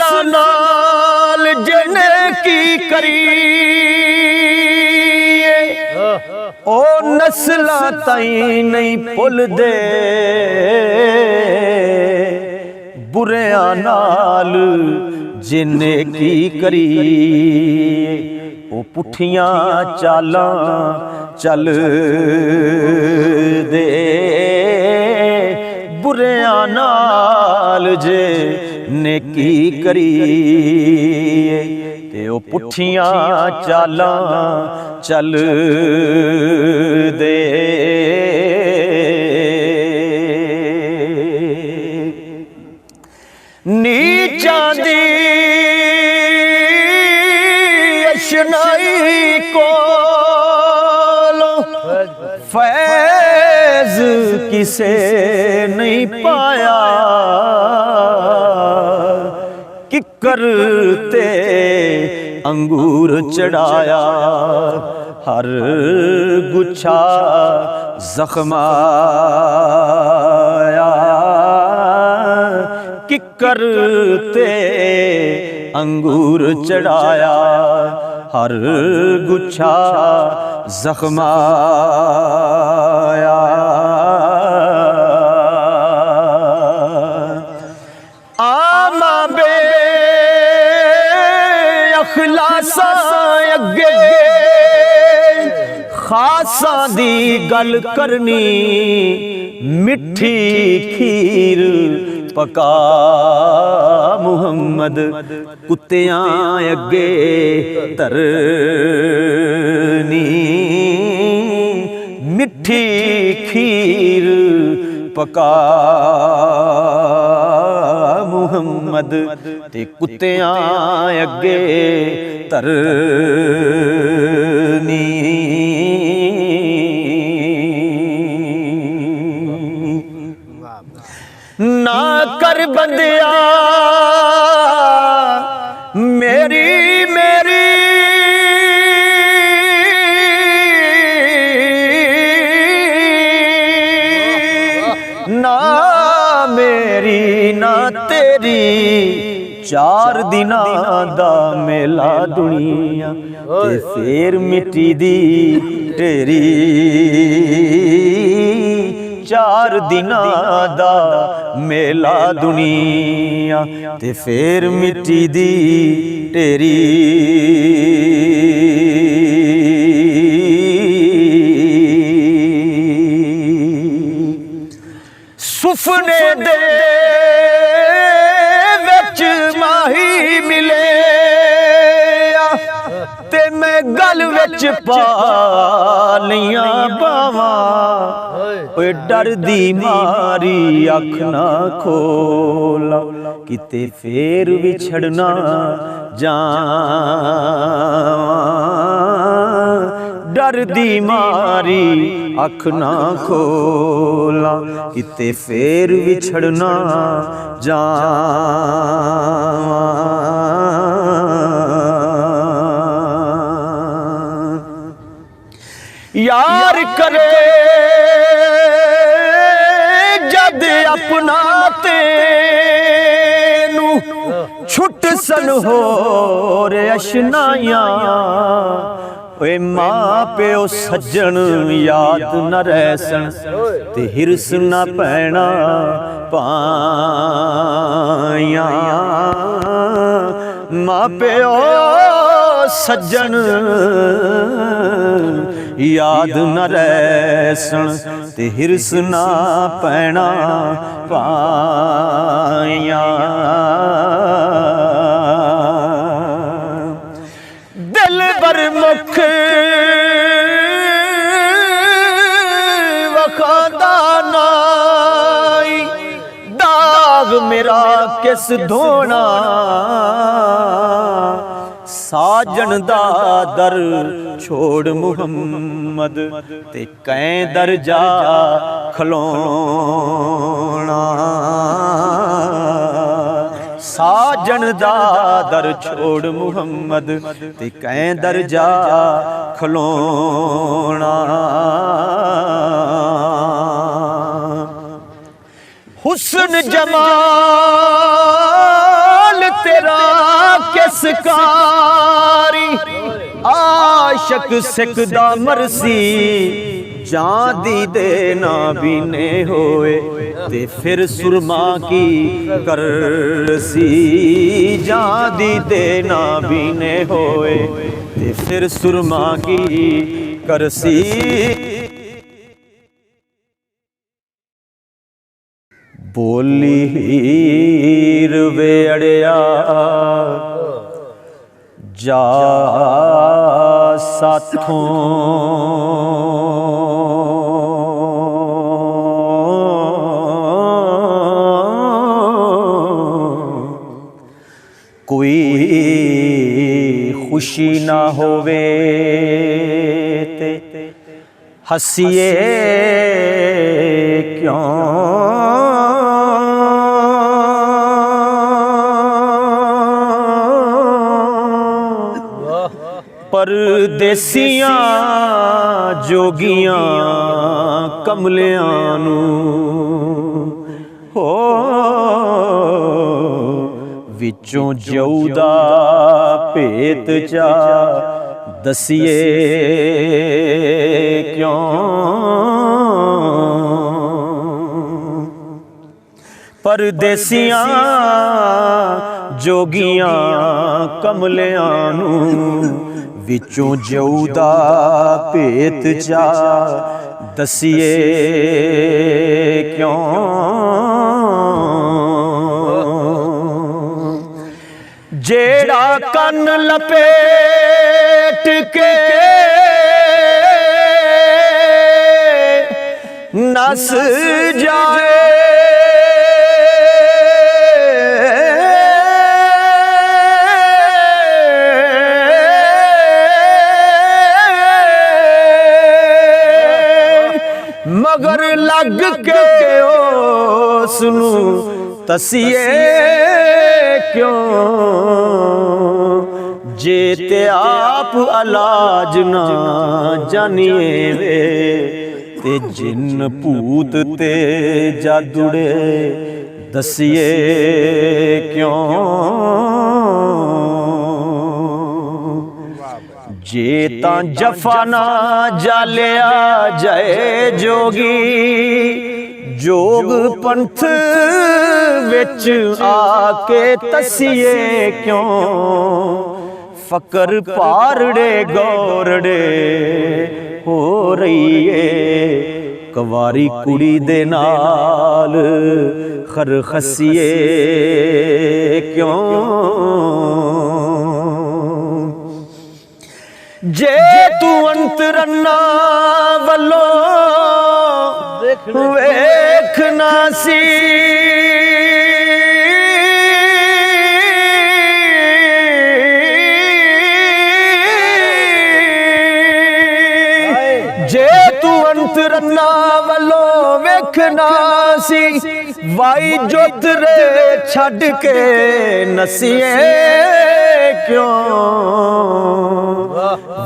नस्लां नाल जिन्ने की करी ओ नस्लां ताईं नहीं भुलदे बुरियां नाल जिन्ने की करी ओ पुठियां चालां चल दे बुरियां नाल जे नेकी करी ते ओ पुठियां चालां चल दे। नीचां दी अशनाई कोलों फैज़ किसे नहीं पाया कि करते अंगूर चढ़ाया हर गुच्छा जख्माया कि करते अंगूर चढ़ाया हर गुच्छा जख्माया। आमा बे अखलासा अगे खासा दी गल करनी मिठी खीर पका मुहम्मद कुत्तियां अगे तरनी मिठी खीर पका मुहम्मद ते कुत्तियां अगे तरनी। ना कर बंदिया मेरी मेरी ना मेरी ना तेरी चार दिनां दा मेला दुनिया ते फेर मिट्टी दी ढेरी चार दिनां दा मेला दुनिया ते फेर मिट्टी दी ढेरी। सुफने दे विच माही मिले ते मैं गल विच पा लियां बावां ओए डर दी मारी अख ना खोला किते फेर विछड़ना जावां डर दी मारी अख ना खोला किते फेर विछड़ना जावां। यार करे जद अपना तेनू छुट सन हो रे अशनाइयां ओए मां प्यो सज्जन याद न रहसन ते हिरस न पैना पाइयां मां प्यो सज्जन याद न रहसन ते हिरस न पैना पाइयां। दिल बर मुख वखादा नाई दाग मेरा किस धोना साजन दा दर छोड़ मुहम्मद ते कै दर जा खलोना साजन दा दर छोड़ मुहम्मद ते कै दर जा खलोना। हुस्न जमाल तेरा किस कारी आशक सिकदा मरसी जां दी दे ना बीने होए ते फिर सुरमा की करसी जां दी दे ना बीने होए ते फिर सुरमा की करसी। बोली हीर वेड़िया जा साथों कोई खुशी ना होवे ते हसीए क्यों परदेसियां जोगियां कमलियां नू हो विचों जऊदा भेत चा दसिए क्यों परदेसियां जोगियां कमलियां नू विचों जऊदा भेत चा दसिए क्यों जेड़ा कन लपेट के नस जाए मगर लग के उसनू तसिए क्यों जे ते आप अलाज ना जानिए वे ते जिन भूत ते जादुड़े दसिए क्यों जे तां जफा ना जालिया जाए जोगी जोग पंथ विच आके तसिए क्यों फकर पारड़े गौरड़े हो रही है कवारी कुड़ी दे नाल खरखसिए क्यों जे तू अंतरन्ना वल्लो वेखना सी जे तू अंतरन्ना वल्लो वेखना सी वाई जोतरे छड़ के नसीए क्यों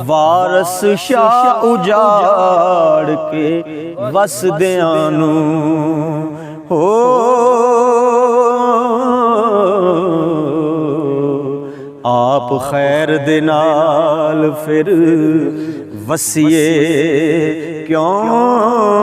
वारस शाह उजाड़ के वसदियां नू हो आप खैर दे नाल फिर वसिए क्यों।